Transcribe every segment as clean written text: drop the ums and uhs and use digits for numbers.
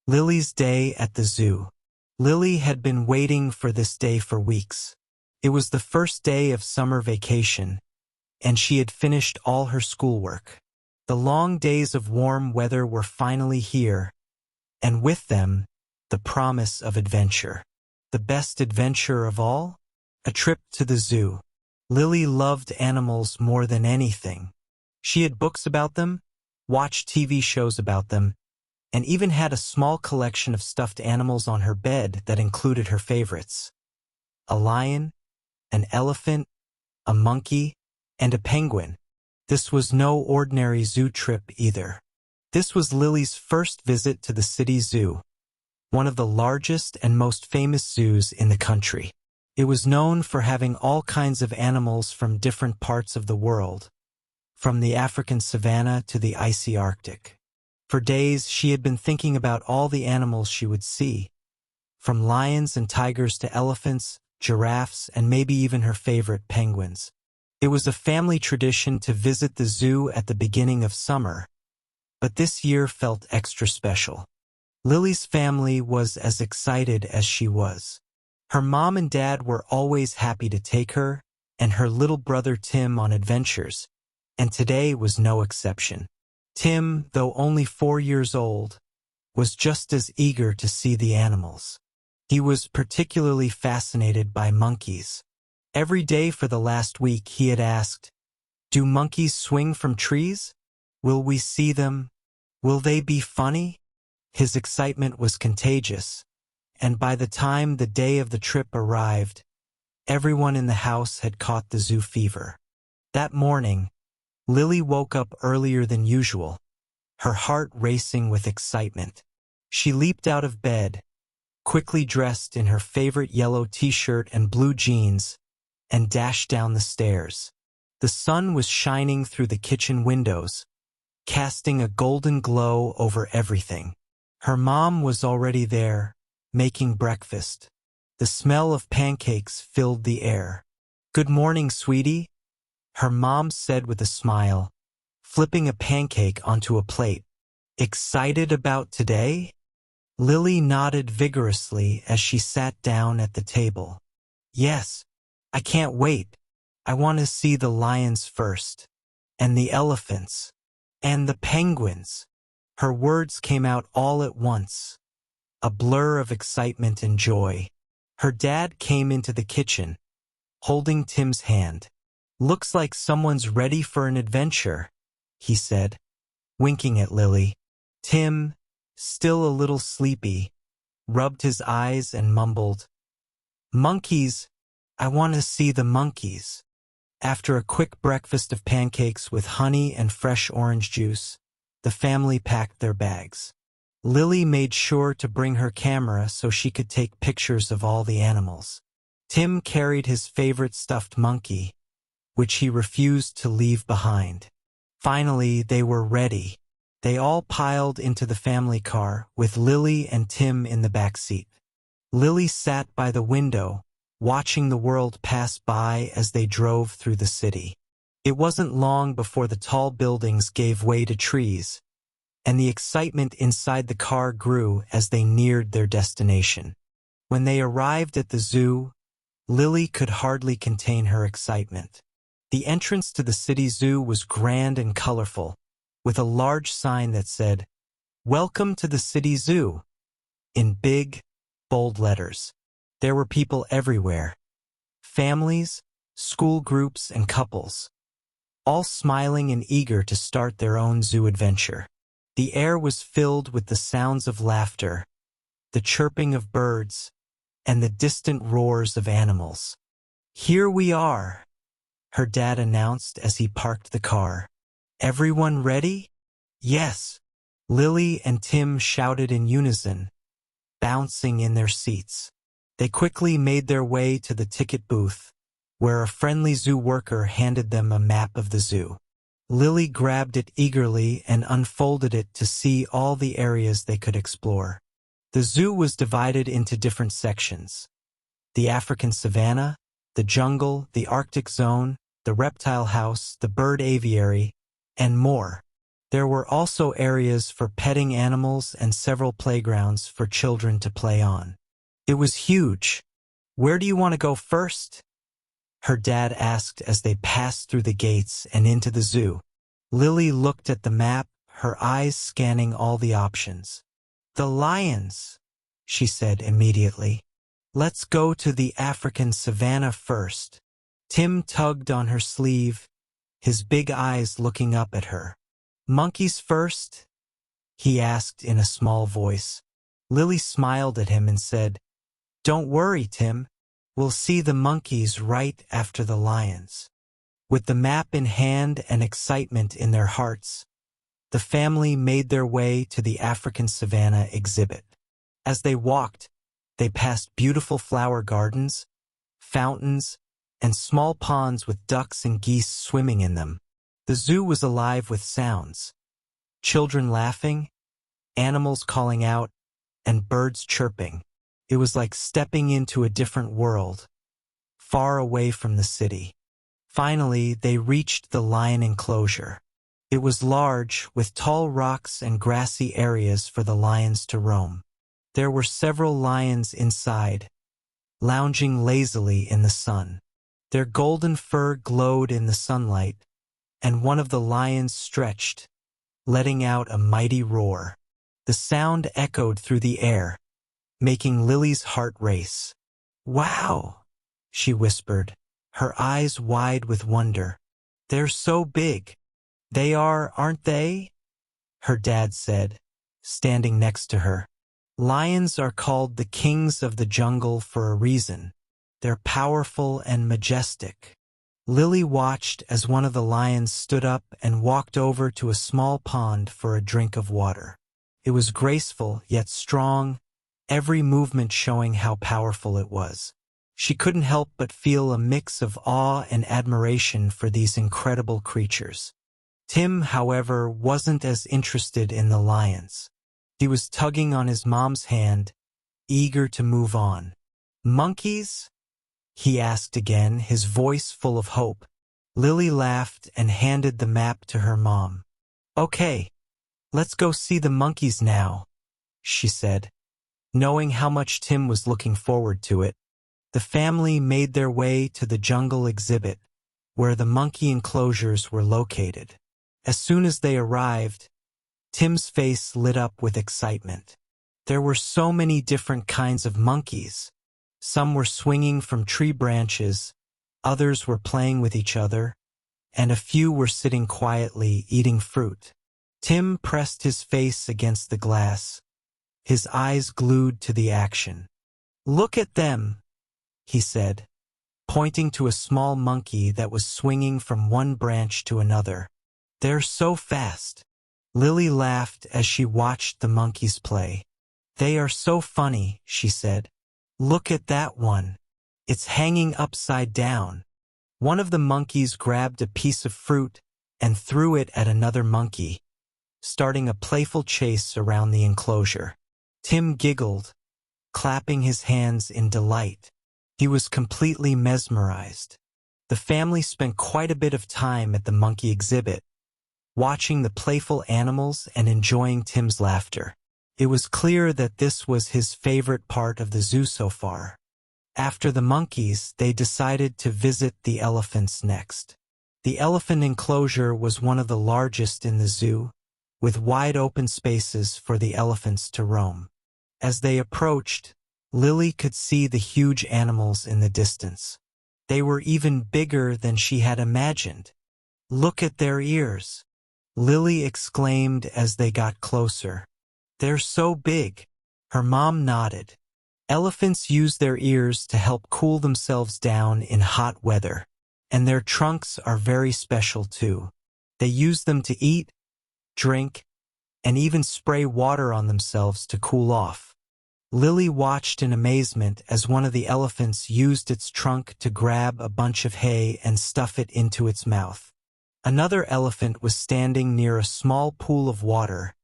Lily's day at the zoo. Lily had been waiting for this day for weeks. It was the first day of summer vacation, and she had finished all her schoolwork. The long days of warm weather were finally here, and with them, the promise of adventure. The best adventure of all? A trip to the zoo. Lily loved animals more than anything. She had books about them, watched TV shows about them, and even had a small collection of stuffed animals on her bed that included her favorites. A lion, an elephant, a monkey, and a penguin. This was no ordinary zoo trip either. This was Lily's first visit to the city zoo, one of the largest and most famous zoos in the country. It was known for having all kinds of animals from different parts of the world, from the African savanna to the icy Arctic. For days, she had been thinking about all the animals she would see, from lions and tigers to elephants, giraffes, and maybe even her favorite penguins. It was a family tradition to visit the zoo at the beginning of summer, but this year felt extra special. Lily's family was as excited as she was. Her mom and dad were always happy to take her and her little brother Tim on adventures, and today was no exception. Tim, though only 4 years old, was just as eager to see the animals. He was particularly fascinated by monkeys. Every day for the last week he had asked, "Do monkeys swing from trees? Will we see them? Will they be funny?" His excitement was contagious, and by the time the day of the trip arrived, everyone in the house had caught the zoo fever. That morning, Lily woke up earlier than usual, her heart racing with excitement. She leaped out of bed, quickly dressed in her favorite yellow t-shirt and blue jeans, and dashed down the stairs. The sun was shining through the kitchen windows, casting a golden glow over everything. Her mom was already there, making breakfast. The smell of pancakes filled the air. "Good morning, sweetie," her mom said with a smile, flipping a pancake onto a plate. "Excited about today?" Lily nodded vigorously as she sat down at the table. "Yes, I can't wait. I want to see the lions first, and the elephants, and the penguins." Her words came out all at once, a blur of excitement and joy. Her dad came into the kitchen, holding Tim's hand. "Looks like someone's ready for an adventure," he said, winking at Lily. Tim, still a little sleepy, rubbed his eyes and mumbled, "Monkeys, I want to see the monkeys." After a quick breakfast of pancakes with honey and fresh orange juice, the family packed their bags. Lily made sure to bring her camera so she could take pictures of all the animals. Tim carried his favorite stuffed monkey, which he refused to leave behind. Finally, they were ready. They all piled into the family car, with Lily and Tim in the back seat. Lily sat by the window, watching the world pass by as they drove through the city. It wasn't long before the tall buildings gave way to trees, and the excitement inside the car grew as they neared their destination. When they arrived at the zoo, Lily could hardly contain her excitement. The entrance to the city zoo was grand and colorful, with a large sign that said, "Welcome to the city zoo," in big, bold letters. There were people everywhere, families, school groups, and couples, all smiling and eager to start their own zoo adventure. The air was filled with the sounds of laughter, the chirping of birds, and the distant roars of animals. "Here we are," her dad announced as he parked the car. "Everyone ready?" "Yes," Lily and Tim shouted in unison, bouncing in their seats. They quickly made their way to the ticket booth, where a friendly zoo worker handed them a map of the zoo. Lily grabbed it eagerly and unfolded it to see all the areas they could explore. The zoo was divided into different sections: the African savanna, the jungle, the Arctic zone, the reptile house, the bird aviary, and more. There were also areas for petting animals and several playgrounds for children to play on. It was huge. "Where do you want to go first?" her dad asked as they passed through the gates and into the zoo. Lily looked at the map, her eyes scanning all the options. "The lions," she said immediately. "Let's go to the African savanna first." Tim tugged on her sleeve, his big eyes looking up at her. "Monkeys first?" he asked in a small voice. Lily smiled at him and said, "Don't worry, Tim. We'll see the monkeys right after the lions." With the map in hand and excitement in their hearts, the family made their way to the African savanna exhibit. As they walked, they passed beautiful flower gardens, fountains, and small ponds with ducks and geese swimming in them. The zoo was alive with sounds: children laughing, animals calling out, and birds chirping. It was like stepping into a different world, far away from the city. Finally, they reached the lion enclosure. It was large, with tall rocks and grassy areas for the lions to roam. There were several lions inside, lounging lazily in the sun. Their golden fur glowed in the sunlight, and one of the lions stretched, letting out a mighty roar. The sound echoed through the air, making Lily's heart race. "Wow," she whispered, her eyes wide with wonder. "They're so big." "They are, aren't they?" her dad said, standing next to her. "Lions are called the kings of the jungle for a reason. They're powerful and majestic." Lily watched as one of the lions stood up and walked over to a small pond for a drink of water. It was graceful yet strong, every movement showing how powerful it was. She couldn't help but feel a mix of awe and admiration for these incredible creatures. Tim, however, wasn't as interested in the lions. He was tugging on his mom's hand, eager to move on. "Monkeys?" he asked again, his voice full of hope. Lily laughed and handed the map to her mom. "Okay, let's go see the monkeys now," she said. Knowing how much Tim was looking forward to it, the family made their way to the jungle exhibit, where the monkey enclosures were located. As soon as they arrived, Tim's face lit up with excitement. There were so many different kinds of monkeys. Some were swinging from tree branches, others were playing with each other, and a few were sitting quietly eating fruit. Tim pressed his face against the glass, his eyes glued to the action. "Look at them," he said, pointing to a small monkey that was swinging from one branch to another. "They're so fast." Lily laughed as she watched the monkeys play. "They are so funny," she said. "Look at that one. It's hanging upside down." One of the monkeys grabbed a piece of fruit and threw it at another monkey, starting a playful chase around the enclosure. Tim giggled, clapping his hands in delight. He was completely mesmerized. The family spent quite a bit of time at the monkey exhibit, watching the playful animals and enjoying Tim's laughter. It was clear that this was his favorite part of the zoo so far. After the monkeys, they decided to visit the elephants next. The elephant enclosure was one of the largest in the zoo, with wide open spaces for the elephants to roam. As they approached, Lily could see the huge animals in the distance. They were even bigger than she had imagined. "Look at their ears," Lily exclaimed as they got closer. "They're so big." Her mom nodded. Elephants use their ears to help cool themselves down in hot weather, and their trunks are very special too. They use them to eat, drink, and even spray water on themselves to cool off. Lily watched in amazement as one of the elephants used its trunk to grab a bunch of hay and stuff it into its mouth. Another elephant was standing near a small pool of water,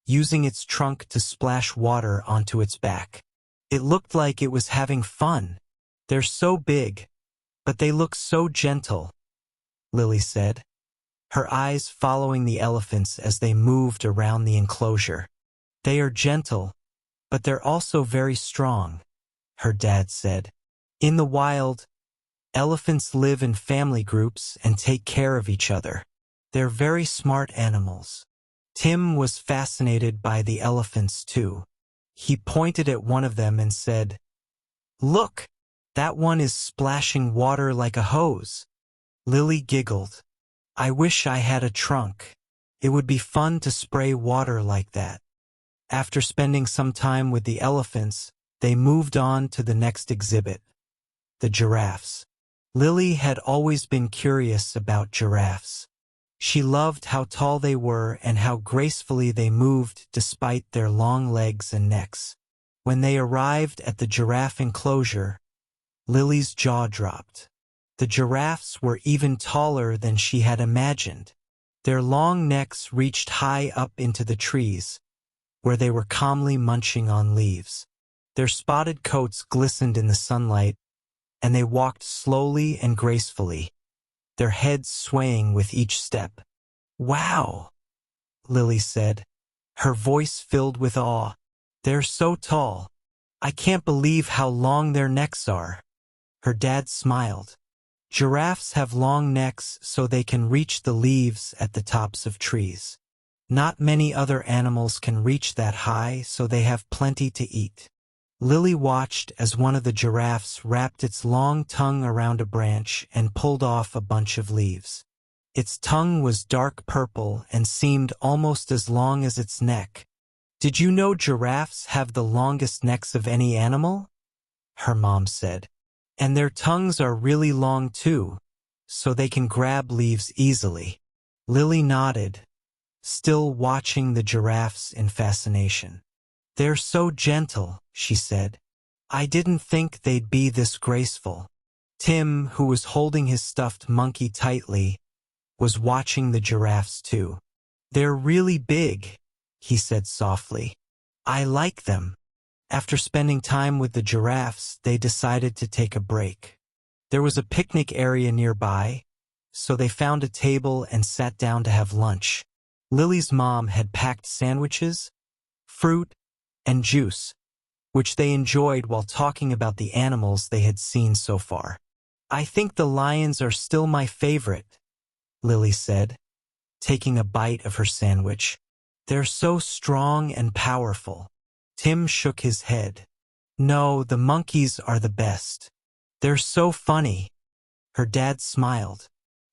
using its trunk to splash water onto its back. It looked like it was having fun. "They're so big, but they look so gentle," Lily said. her eyes following the elephants as they moved around the enclosure. "They are gentle, but they're also very strong," her dad said. "In the wild, elephants live in family groups and take care of each other. They're very smart animals." Tim was fascinated by the elephants too. He pointed at one of them and said, "Look, that one is splashing water like a hose." Lily giggled. "I wish I had a trunk. It would be fun to spray water like that." After spending some time with the elephants, they moved on to the next exhibit, the giraffes. Lily had always been curious about giraffes. She loved how tall they were and how gracefully they moved despite their long legs and necks. When they arrived at the giraffe enclosure, Lily's jaw dropped. The giraffes were even taller than she had imagined. Their long necks reached high up into the trees, where they were calmly munching on leaves. Their spotted coats glistened in the sunlight, and they walked slowly and gracefully, their heads swaying with each step. "Wow," Lily said, her voice filled with awe. "They're so tall. I can't believe how long their necks are." Her dad smiled. "Giraffes have long necks so they can reach the leaves at the tops of trees. Not many other animals can reach that high, so they have plenty to eat." Lily watched as one of the giraffes wrapped its long tongue around a branch and pulled off a bunch of leaves. Its tongue was dark purple and seemed almost as long as its neck. "Did you know giraffes have the longest necks of any animal?" her mom said. "And their tongues are really long too, so they can grab leaves easily." Lily nodded, still watching the giraffes in fascination. "They're so gentle," she said. "I didn't think they'd be this graceful." Tim, who was holding his stuffed monkey tightly, was watching the giraffes too. "They're really big," he said softly. "I like them." After spending time with the giraffes, they decided to take a break. There was a picnic area nearby, so they found a table and sat down to have lunch. Lily's mom had packed sandwiches, fruit, and juice, which they enjoyed while talking about the animals they had seen so far. "I think the lions are still my favorite," Lily said, taking a bite of her sandwich. "They're so strong and powerful." Tim shook his head. "No, the monkeys are the best. They're so funny." Her dad smiled.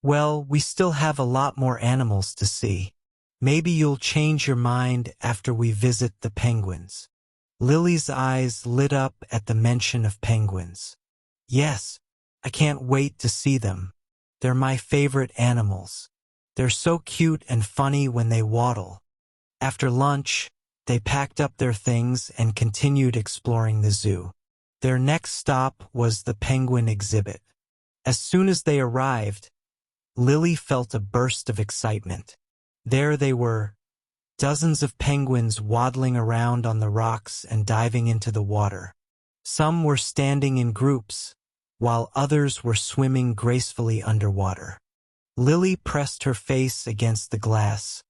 "Well, we still have a lot more animals to see. Maybe you'll change your mind after we visit the penguins." Lily's eyes lit up at the mention of penguins. "Yes, I can't wait to see them. They're my favorite animals. They're so cute and funny when they waddle." After lunch, they packed up their things and continued exploring the zoo. Their next stop was the penguin exhibit. As soon as they arrived, Lily felt a burst of excitement. There they were, dozens of penguins waddling around on the rocks and diving into the water. Some were standing in groups, while others were swimming gracefully underwater. Lily pressed her face against the glass,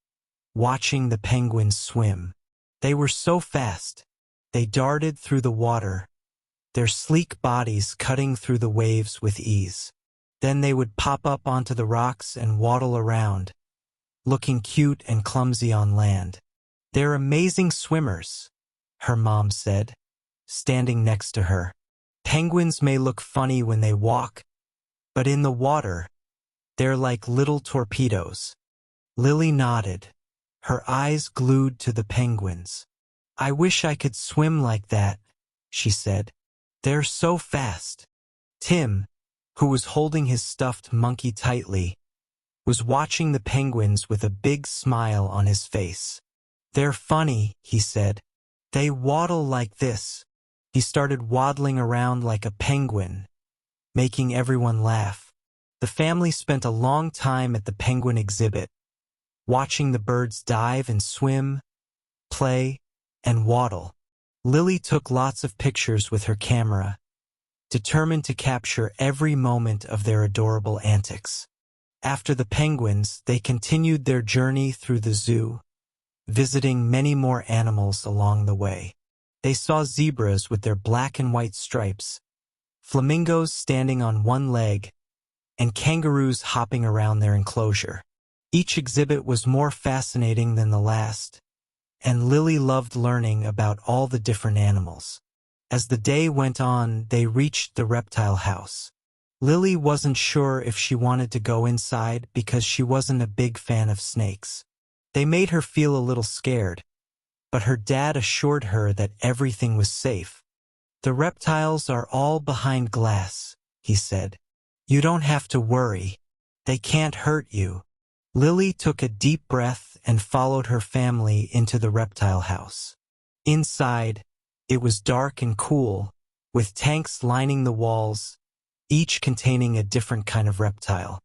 watching the penguins swim. They were so fast. They darted through the water, their sleek bodies cutting through the waves with ease. Then they would pop up onto the rocks and waddle around, looking cute and clumsy on land. "They're amazing swimmers," her mom said, standing next to her. "Penguins may look funny when they walk, but in the water, they're like little torpedoes." Lily nodded, her eyes glued to the penguins. "I wish I could swim like that," she said. "They're so fast." Tim, who was holding his stuffed monkey tightly, was watching the penguins with a big smile on his face. "They're funny," he said. "They waddle like this." He started waddling around like a penguin, making everyone laugh. The family spent a long time at the penguin exhibit, watching the birds dive and swim, play, and waddle. Lily took lots of pictures with her camera, determined to capture every moment of their adorable antics. After the penguins, they continued their journey through the zoo, visiting many more animals along the way. They saw zebras with their black and white stripes, flamingos standing on one leg, and kangaroos hopping around their enclosure. Each exhibit was more fascinating than the last, and Lily loved learning about all the different animals. As the day went on, they reached the reptile house. Lily wasn't sure if she wanted to go inside because she wasn't a big fan of snakes. They made her feel a little scared, but her dad assured her that everything was safe. "The reptiles are all behind glass," he said. "You don't have to worry. They can't hurt you." Lily took a deep breath and followed her family into the reptile house. Inside, it was dark and cool, with tanks lining the walls, each containing a different kind of reptile.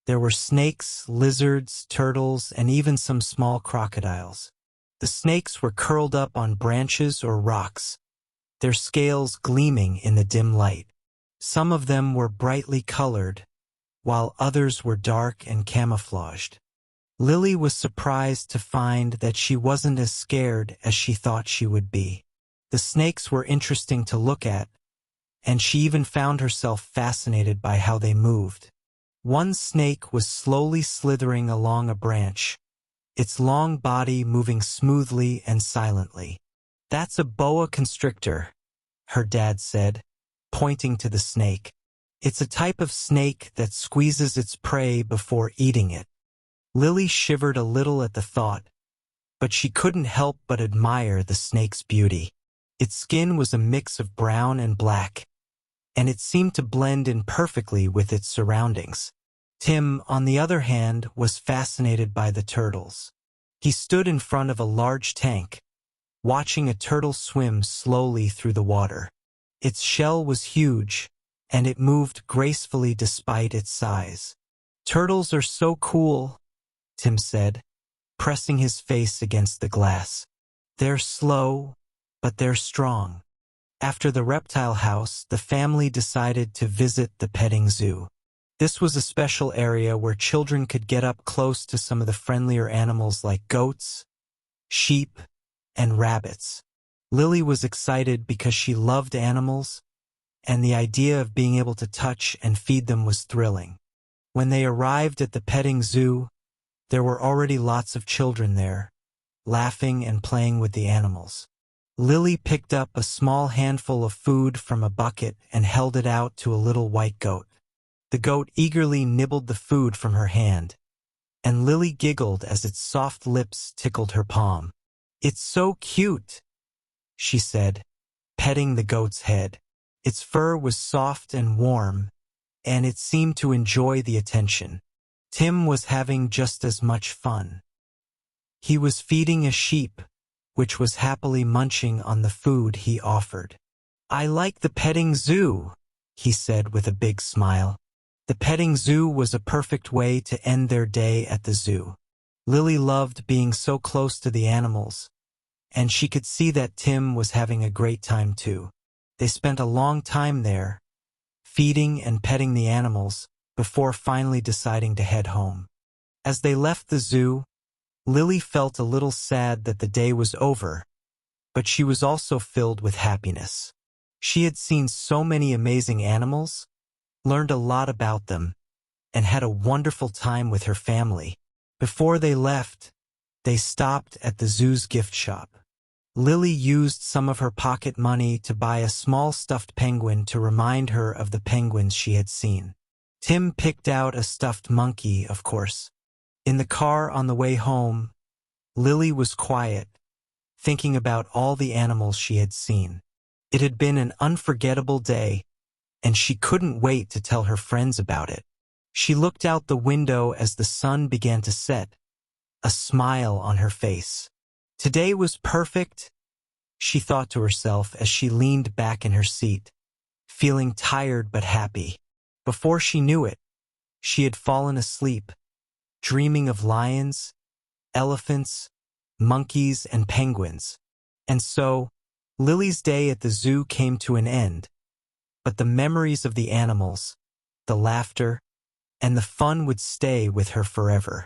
There were snakes, lizards, turtles, and even some small crocodiles. The snakes were curled up on branches or rocks, their scales gleaming in the dim light. Some of them were brightly colored, while others were dark and camouflaged. Lily was surprised to find that she wasn't as scared as she thought she would be. The snakes were interesting to look at, and she even found herself fascinated by how they moved. One snake was slowly slithering along a branch, its long body moving smoothly and silently. "That's a boa constrictor," her dad said, pointing to the snake. "It's a type of snake that squeezes its prey before eating it." Lily shivered a little at the thought, but she couldn't help but admire the snake's beauty. Its skin was a mix of brown and black, and it seemed to blend in perfectly with its surroundings. Tim, on the other hand, was fascinated by the turtles. He stood in front of a large tank, watching a turtle swim slowly through the water. Its shell was huge, and it moved gracefully despite its size. "Turtles are so cool," Tim said, pressing his face against the glass. "They're slow, but they're strong." After the reptile house, the family decided to visit the petting zoo. This was a special area where children could get up close to some of the friendlier animals like goats, sheep, and rabbits. Lily was excited because she loved animals, and the idea of being able to touch and feed them was thrilling. When they arrived at the petting zoo, there were already lots of children there, laughing and playing with the animals. Lily picked up a small handful of food from a bucket and held it out to a little white goat. The goat eagerly nibbled the food from her hand, and Lily giggled as its soft lips tickled her palm. "It's so cute," she said, petting the goat's head. Its fur was soft and warm, and it seemed to enjoy the attention. Tim was having just as much fun. He was feeding a sheep, which was happily munching on the food he offered. "I like the petting zoo," he said with a big smile. The petting zoo was a perfect way to end their day at the zoo. Lily loved being so close to the animals, and she could see that Tim was having a great time too. They spent a long time there, feeding and petting the animals, before finally deciding to head home. As they left the zoo, Lily felt a little sad that the day was over, but she was also filled with happiness. She had seen so many amazing animals, learned a lot about them, and had a wonderful time with her family. Before they left, they stopped at the zoo's gift shop. Lily used some of her pocket money to buy a small stuffed penguin to remind her of the penguins she had seen. Tim picked out a stuffed monkey, of course. In the car on the way home, Lily was quiet, thinking about all the animals she had seen. It had been an unforgettable day, and she couldn't wait to tell her friends about it. She looked out the window as the sun began to set, a smile on her face. Today was perfect, she thought to herself as she leaned back in her seat, feeling tired but happy. Before she knew it, she had fallen asleep, dreaming of lions, elephants, monkeys, and penguins. And so, Lily's day at the zoo came to an end, but the memories of the animals, the laughter, and the fun would stay with her forever.